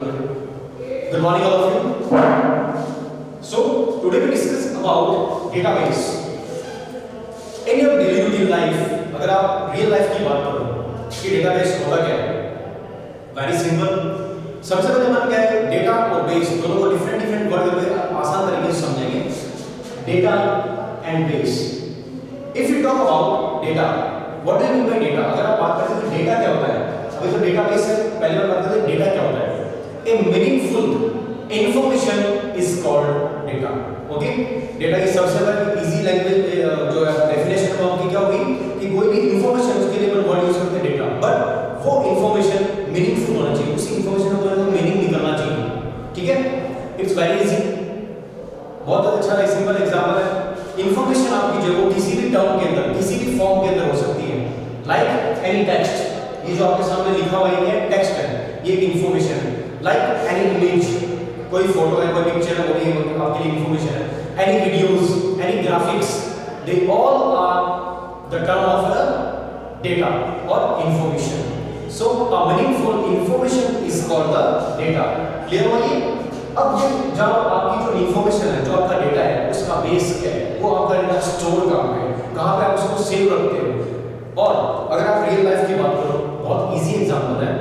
Good morning, all of you. So, today we discuss about database. In your daily routine life, अगर आप real life की बात करो कि database होता क्या है? Very simple. सबसे पहले हम क्या है डेटा और बेस दोनों को डिफरेंट वर्ड करके आसान तरीके से समझेंगे. Data and base. If you talk about data, what do you mean by data? अगर आप बात करते हैं डेटा क्या होता है? अभी तो डेटाबेस है, पहले बात करते हैं डेटा क्या होता है. A meaningful information is called data. Okay? Data की सबसे पहले इजी लैंग्वेज जो है डेफिनेशन है उनकी क्या होगी कि कोई भी इंफॉर्मेशन उसके लिए अपन वर्ड यूज करते हैं डेटा, बट वो इंफॉर्मेशन मीनिंगफुल होना चाहिए, उसी इंफॉर्मेशन का मीनिंग निकलना चाहिए. ठीक है? It's very easy. बहुत अच्छा सिंपल एग्जांपल है. इंफॉर्मेशन आपकी जो वो किसी भी टर्म के अंदर किसी भी फॉर्म के अंदर हो सकती है. लाइक एनी टेक्स्ट, ये जो आपके सामने लिखा हुआ है ये टेक्स्ट है, ये एक इंफॉर्मेशन है. लाइक एनी इमेज, कोई फोटो है, कोई पिक्चर है, वो भी आपके लिए इंफॉर्मेशन है. Any videos, any graphics, they all are the term of the data और information. So a meaningful information is called the data. Clear हो ये? अब ये जब आपकी जो इंफॉर्मेशन है, जो आपका डेटा है, उसका बेस क्या है, वो आपका डेटा स्टोर कहाँ पे है, कहाँ पे आप उसको सेव रखते हो. और अगर आप रियल लाइफ की बात करो, बहुत इजी एग्जांपल है.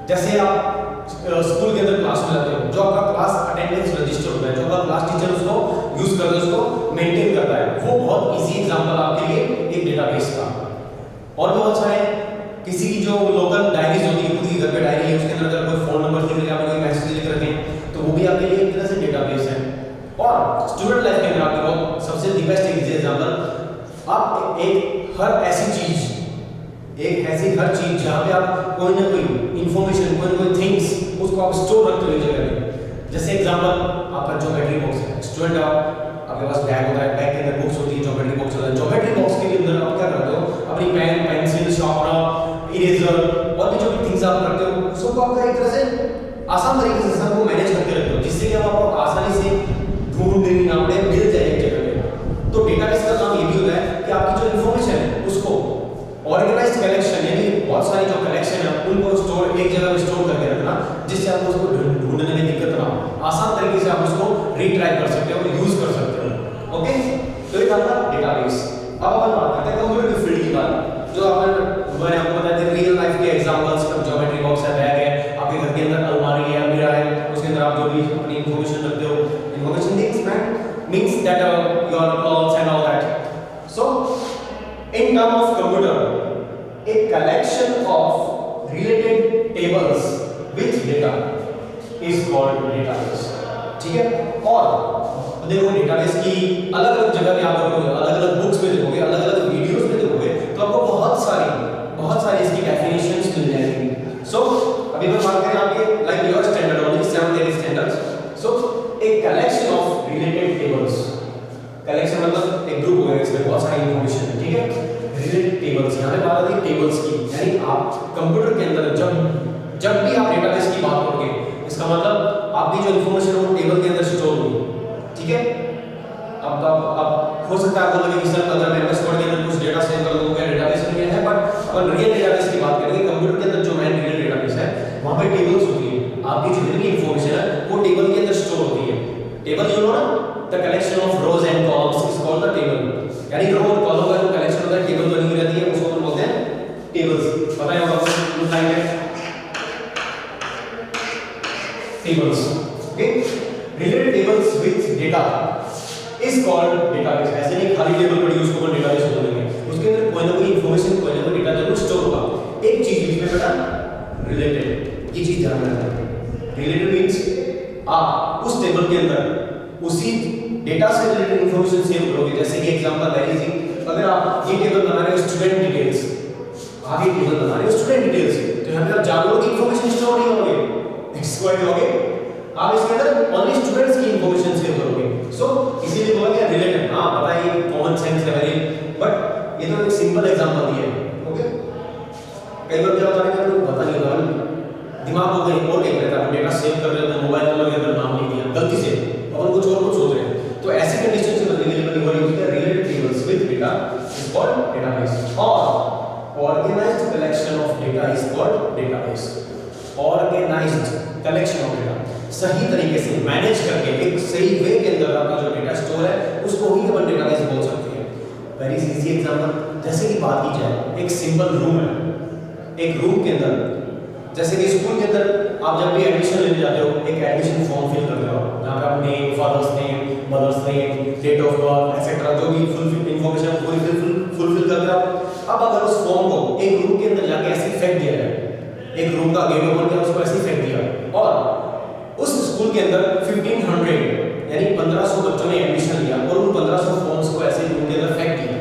जैसे आप स्कूल के अंदर क्लास में जाते हो, जो आपका क्लास अटेंडेंस रजिस्टर होता है, जो आपका क्लास टीचर उसको यूज करता है, उसको मेंटेन करता है, वो बहुत इजी एग्जांपल आपके लिए एक डेटाबेस का. और बहुत सारे किसी की जो लोकल डायरीज होती है, खुद की घर पे डायरी है, उसके अंदर अगर कोई फोन नंबर लिख रखे हैं, कोई मैसेज लिख रखे हैं, तो वो भी आपके लिए एक तरह से डेटाबेस है. और स्टूडेंट लाइफ के अंदर आपके बहुत सबसे दी बेस्ट एग्जांपल, आप एक हर ऐसी चीज, एक ऐसी हर चीज जहां पे आप कोई ना कोई इंफॉर्मेशन, कोई ना कोई थिंग्स उसको आप स्टोर रखते हो जगह पे. जैसे एग्जांपल आपका ज्योमेट्री बॉक्स है. स्टूडेंट आपके पास बैग होता है, बैग के अंदर बुक्स होती है, ज्योमेट्री बॉक्स होता है. ज्योमेट्री बॉक्स के अंदर आप क्या करते हो, अपनी पेन, पेंसिल, शार्पनर, इरेजर और भी जो भी थिंग्स आप रखते हो, सबको आपका एक तरह से आसान तरीके से सबको मैनेज करके रखते हो, जिससे कि आपको आसानी से ढूंढने ना पड़े, मिल जाए एक जगह पे. तो डेटाबेस का काम ये भी होता है कि आपकी जो इंफॉर्मेशन है उसको ऑर्गेनाइज्ड कलेक्शन, यानी बहुत सारी जो कलेक्शन है उनको स्टोर एक जगह पे स्टोर करके रखना, जिससे आपको उसको ढूंढने में दिक्कत ना हो. आसान तरीके से आप उसको रिट्राइव कर सकते हो, यूज कर सकते हो. ओके, तो ये था डेटाबेस. अब अपन बात करते हैं कंप्यूटर की फील्ड की बात, जो मैंने आपको बताया था रियल लाइफ के एग्जांपल्स. ज्योमेट्री बॉक्स है, बैग है, आपके घर के अंदर अलमारी है, अलमीरा है, उसके अंदर आप जो भी अपनी इंफॉर्मेशन रखते हो, information means that your clothes and all that. So in term of computer, a collection of related tables with data is called database. ठीक है? और देखो डेटाबेस की अलग-अलग जगह पे आप देखोगे, अलग-अलग बुक्स में देखोगे, अलग-अलग वीडियोस में देखोगे, तो आपको बहुत सारी इसकी डेफिनेशंस मिल जाएंगी. सो अभी मैं बात करें आपके like your standard only 7th 8th standards. So a collection of related tables. Collection मतलब एक ग्रुप हो गया, इसमें बहुत सारी इंफॉर्मेशन है. ठीक है? रिलेटेड टेबल्स, यहाँ पे बात आती है टेबल्स की, यानी आप कंप्यूटर के अंदर जब भी आप डेटाबेस की बात करोगे, इसका मतलब आपकी जो इंफॉर्मेशन है वो टेबल के अंदर स्टोर होगी. ठीक है? अब हो सकता है आपको लगे कि सर अगर मैं एमएस वर्ड के अंदर कुछ डेटा सेव कर दूंगा डेटाबेस में है, बट अपन रियल डेटाबेस की बात करेंगे. कंप्यूटर के अंदर जो मेन रियल डेटाबेस है वहां पे टेबल्स होती है. आपकी जितनी भी इंफॉर्मेशन है वो टेबल के अंदर स्टोर होती है. टेबल यू नो ना, the collection of rose and columns is called the table. यानी रो और कॉलम का जो कलेक्शन होता है, टेबल बनी हुई रहती है, उसको हम बोलते हैं टेबल्स. पता है आपको कुछ लाइन है tables. Okay, related tables with data is called database. ऐसे नहीं खाली टेबल पड़ी उसको हम डेटाबेस बोल देंगे, उसके अंदर कोई ना कोई इंफॉर्मेशन, कोई ना कोई डेटा जरूर स्टोर होगा. एक चीज बीच में बेटा रिलेटेड, ये चीज ध्यान रखना. रिलेटेड मींस आप उस टेबल के अंदर उसी डेटा से रिलेटेड इंफॉर्मेशन सेव करोगे. जैसे कि एग्जांपल है इजी, अगर आप ये टेबल बना रहे हो स्टूडेंट डिटेल्स, आप ये टेबल बना रहे हो स्टूडेंट डिटेल्स, तो यहां पे आप जानवरों की इंफॉर्मेशन स्टोर नहीं करोगे, इसको करोगे आप इसके अंदर ओनली स्टूडेंट्स की इंफॉर्मेशन सेव करोगे. सो इसीलिए बोला गया रिलेटेड. हां पता है ये कॉमन सेंस है वेरी, बट ये तो एक सिंपल एग्जांपल दिया है. ओके, कई बार क्या होता है कि आपको पता नहीं होता, दिमाग को कहीं और कहीं रहता है, डेटा सेव कर रहे हो, मोबाइल नंबर के अंदर नाम लिख दिया गलती से, अपन कुछ और कुछ सोच रहे हैं. तो ऐसी कंडीशन से बचने के लिए मैंने वर्ड यूज किया related tables with data is called database. और organised collection of data is called database. Organised collection of data, सही तरीके से मैनेज करके एक सही वे के अंदर आपका जो डेटा स्टोर है उसको ही अपन डेटाबेस बोल सकते हैं। वेरी इजी एग्जांपल, जैसे कि बात की जाए एक सिंपल रूम है, एक रूम के अंदर जैसे कि स्कूल के अंदर आप जब भी एडमिशन लेने जाते हो एक एडमिशन फॉर्म फिल करते हो जहाँ पे आप name, father's name, mother's name, date of birth etcetera जो भी फुल इन्फॉर्मेशन पूरी फुलफिल करते हो। अब अगर उस फॉर्म को एक रूम के अंदर जाके ऐसे फेंक दिया जाए, एक रूम का गेट ओपन किया उसको ऐसे फेंक दिया और उस स्कूल के अंदर 1500 यानी 1500 बच्चों ने एडमिशन लिया और उन 1500 फॉर्म्स को ऐसे रूम के अंदर फेंक दिया,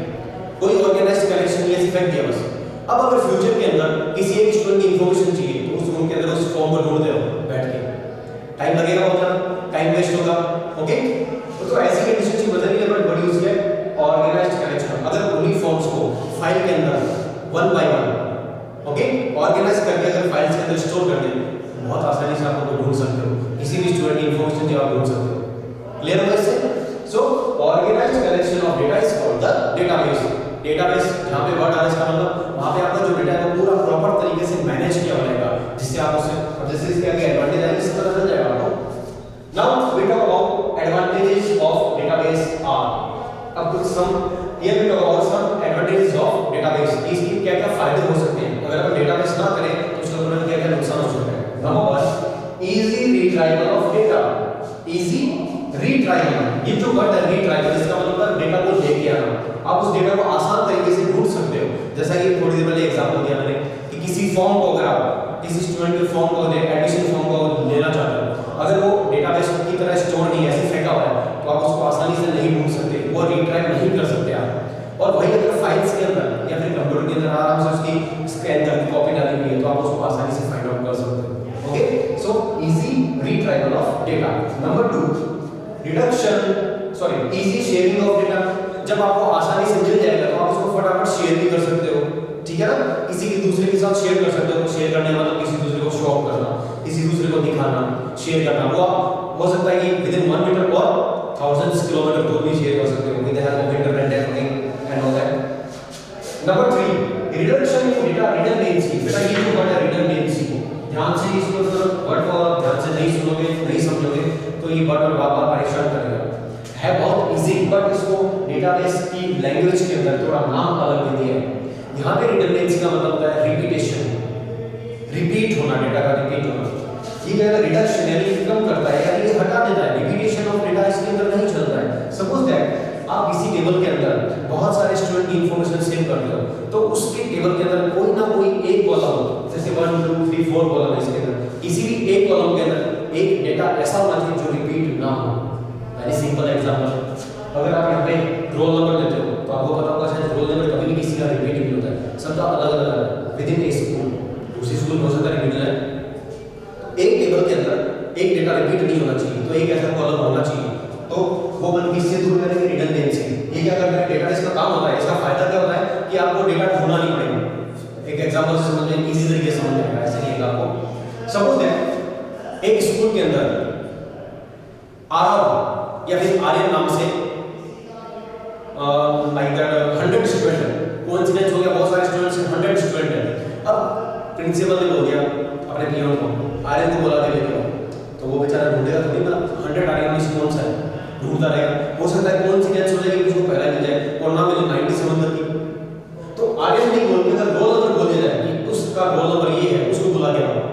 कोई ऑर्गेनाइज्ड कलेक्शन नहीं, ऐसे फेंक दिया बस। अब अगर फ्यूचर के अंदर किसी एक स्टूडेंट की इंफॉर्मेशन चाहिए तो उस रूम के अंदर उस फॉर्म को ढूंढते हो बैठ के, टाइम लगेगा बहुत ज्यादा, टाइम वेस्ट होगा। ओके, तो ऐसी कंडीशन की वजह से बट बड़ी यूज है ऑर्गेनाइज्ड कलेक्शन। अगर उन्हीं फॉर्म्स को फाइल के अंदर वन बाय वन ऑर्गेनाइज करके अगर फाइल्स के अंदर स्टोर कर दें बहुत आसानी से आप उनको ढूंढ सकते हो, किसी भी स्टूडेंट की इंफॉर्मेशन जो आप ढूंढ सकते हो। क्लियर हो इससे? So organised collection of data is called the database. Database जहां पे वर्ड आ रहा है इसका मतलब वहां पे आपका जो डेटा है वो पूरा प्रॉपर तरीके से मैनेज किया रहेगा, जिससे आप उसे और जैसे इसके आगे एडवांटेज है इससे पता चल जाएगा आपको। Now we talk about advantages of database are. अब कुछ some here we talk about some advantages of database. इसके क्या-क्या फायदे हो सकते हैं अगर हम डेटाबेस ना करें तो उसका तुरंत क्या-क्या नुकसान हो सकता है। Number 1, easy retrieval of data. Easy retrieval, ये जो वर्ड है रिट्राइवल इसका मतलब डेटा को लेके आना, आप उस डेटा को आसान तरीके से ढूंढ सकते हो। जैसा कि थोड़ी देर पहले एग्जांपल दिया मैंने कि किसी फॉर्म को अगर आप किसी स्टूडेंट के फॉर्म को एडमिशन फॉर्म को लेना चाहते हो, अगर वो डेटाबेस की तरह स्टोर नहीं ऐसे फेंका हुआ है तो आप उसको आसानी से नहीं ढूंढ सकते, वो रिट्राइव नहीं कर सकते आप। और वही अगर फाइल्स के अंदर या फिर कंप्यूटर के अंदर आराम से उसकी स्कैन करके कॉपी डाली हुई है तो आप उसको आसानी से फाइंड आउट कर सकते हो। Okay, so easy retrieval of data. Number 2, easy sharing of data. जब आपको आसानी से मिल जाएगा तो आप उसको फटाफट शेयर भी कर सकते हो, ठीक है ना, किसी के दूसरे के साथ शेयर कर सकते हो। शेयर करने मतलब किसी दूसरे को शो ऑफ करना, किसी दूसरे को दिखाना, शेयर करना। वो आप हो सकता है कि विदिन 1 मीटर और thousands किलोमीटर दूर भी शेयर कर सकते हो with the help of internet networking and all that. Number 3, reduction in data redundancy. बेटा ये जो वर्ड है रिडंडेंसी, ध्यान से इसको वर्ड को ध्यान से नहीं सुनोगे, नहीं समझोगे तो ये वर्ड बार-बार परेशान करेगा। है बहुत इजी बट इसको डेटाबेस की लैंग्वेज के अंदर थोड़ा नाम अलग दे दिया है। यहाँ पे रिडंडेंसी का मतलब होता है रिपीटेशन, रिपीट होना, डेटा का रिपीट होना। ये क्या है, रिडक्शन यानी कम करता है यानी ये हटा देता है, रिपीटेशन ऑफ डेटा इसके अंदर नहीं चलता है। सपोज दैट आप किसी टेबल के अंदर बहुत सारे स्टूडेंट की इंफॉर्मेशन सेव करते हो तो उसके टेबल के अंदर कोई ना कोई एक कॉलम जैसे 1 2 3 4 कॉलम है इसके अंदर, किसी भी एक कॉलम के अंदर एक डेटा ऐसा होना चाहिए जो रिपीट ना हो। वेरी सिंपल एग्जांपल, अगर आप यहाँ पे रोल नंबर देते हो तो आपको पता होगा शायद रोल नंबर कभी भी किसी का रिपीट नहीं होता है, सबका अलग-अलग है विद इन ए स्कूल। दूसरी स्कूल हो सकता है रिपीट है, एक टेबल के अंदर एक डेटा रिपीट नहीं होना चाहिए तो एक ऐसा कॉलम होना चाहिए, तो वो बन किससे दूर करेंगे, रिडंडेंसी। ये क्या करता है, डेटा इसका काम होता है, इसका फायदा क्या होता है कि आपको डेटा ढूंढना नहीं पड़ेगा। एक एग्जांपल से समझ लें, इजी तरीके से समझ लेंगे, ऐसे नहीं है आपको। सपोज दैट एक स्कूल के अंदर आरव या फिर आर्यन नाम से लाइक दैट 100 स्टूडेंट है, कोइंसिडेंस हो गया बहुत सारे स्टूडेंट्स 100 स्टूडेंट है। अब प्रिंसिपल ने बोल दिया अपने पीओन को, आर्यन को बोला के लेके आओ, तो वो बेचारा ढूंढेगा थोड़ी ना, 100 आर्यन में से कौन सा है ढूंढता रहेगा। हो सकता है कोइंसिडेंस हो जाए कि उसको पहला मिल जाए और ना मिले 97 तक की, तो आर्यन नहीं बोल के अगर रोल नंबर बोल दिया जाए कि उसका रोल नंबर ये है, उसको बुला के आओ,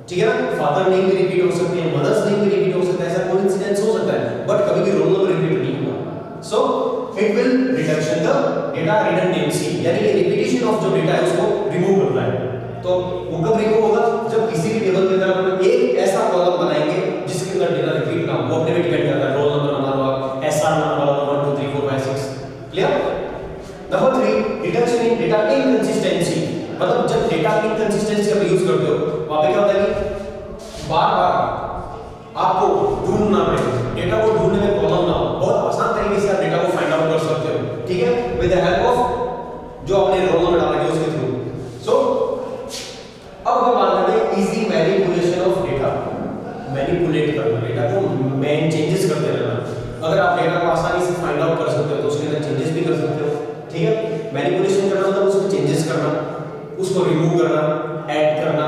ठीक है ना। फादर नेम भी रिपीट हो सकती है, मदर्स नेम भी रिपीट हो सकता है, ऐसा कोइंसिडेंस हो सकता है बट कभी भी रोल नंबर रिपीट नहीं होगा। So it will reduction the data redundancy, यानी रिपीटेशन ऑफ जो डेटा है उसको रिमूव करता है। तो वो कब रिमूव होगा, जब किसी भी टेबल के अंदर हम एक ऐसा कॉलम बनाएंगे जिसके अंदर डेटा रिपीट ना हो। वो अपने पे डिपेंड करता है, रोल नंबर बना लो आप, एसआर नंबर बना लो 1 2 3 4 5 6। Clear. Number 3, reduction in data inconsistency. मतलब जब डेटा इनकंसिस्टेंसी आप यूज करते हो वहां पे क्या होता है कि बार-बार आपको ढूंढना पड़ेगा, डेटा को ढूंढने में प्रॉब्लम ना हो, बहुत आसान तरीके से आप डेटा को फाइंड आउट कर सकते हो, ठीक है, विद द हेल्प ऑफ जो आपने रोल नंबर डाला है उसके थ्रू। सो अब हम बात करते हैं easy manipulation of data. Manipulate करना, डेटा को मैन चेंजेस करते रहना। अगर आप डेटा को आसानी से फाइंड आउट कर सकते हो तो उसके अंदर चेंजेस भी कर सकते हो, ठीक है। मैनिपुलेशन करना मतलब उसमें चेंजेस करना, उसको रिमूव करना, ऐड करना।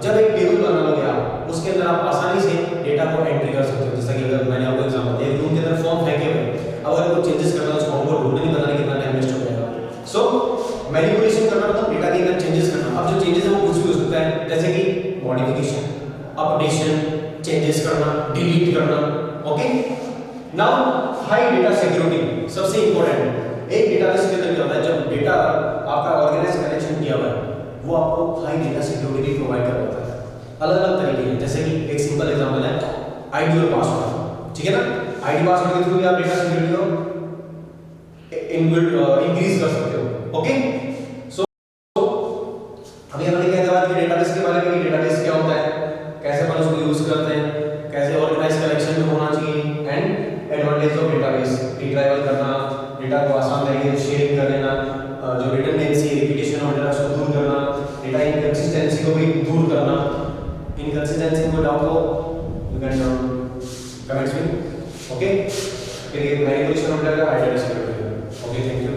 जब एक टेबल बना लोगे आप उसके अंदर आप हाई डेटा सिक्योरिटी सबसे इंपॉर्टेंट। एक डेटाबेस के अंदर क्या होता है, जब डेटा आपका ऑर्गेनाइज कनेक्शन किया हुआ है वो आपको हाई डेटा सिक्योरिटी प्रोवाइड करवाता है। अलग अलग तरीके हैं, जैसे कि एक सिंपल एग्जांपल है आईडी और पासवर्ड, ठीक है ना। आईडी पासवर्ड के थ्रू भी आप डेटा सिक्योरिटी को इंक्रीज कर सकते हो। ओके, सो अभी हम देखेंगे बाद कि डेटाबेस के बारे में कि डेटाबेस क्या होता है, कैसे अपन उसको यूज करते हैं, कैसे ऑर्गेनाइज कलेक्शन में होना चाहिए and advantage of database, retrieval करना, डेटा को आसान तरीके से शेयरिंग कर लेना, जो रिडंडेंसी रिपीटेशन ऑफ डेटा उसको दूर करना, डेटा इनकंसिस्टेंसी को भी दूर करना। इनकंसिस्टेंसी को डाउट को यू कैन कमेंट्स में। ओके, फिर ये manipulation of data high data security. Okay, thank you.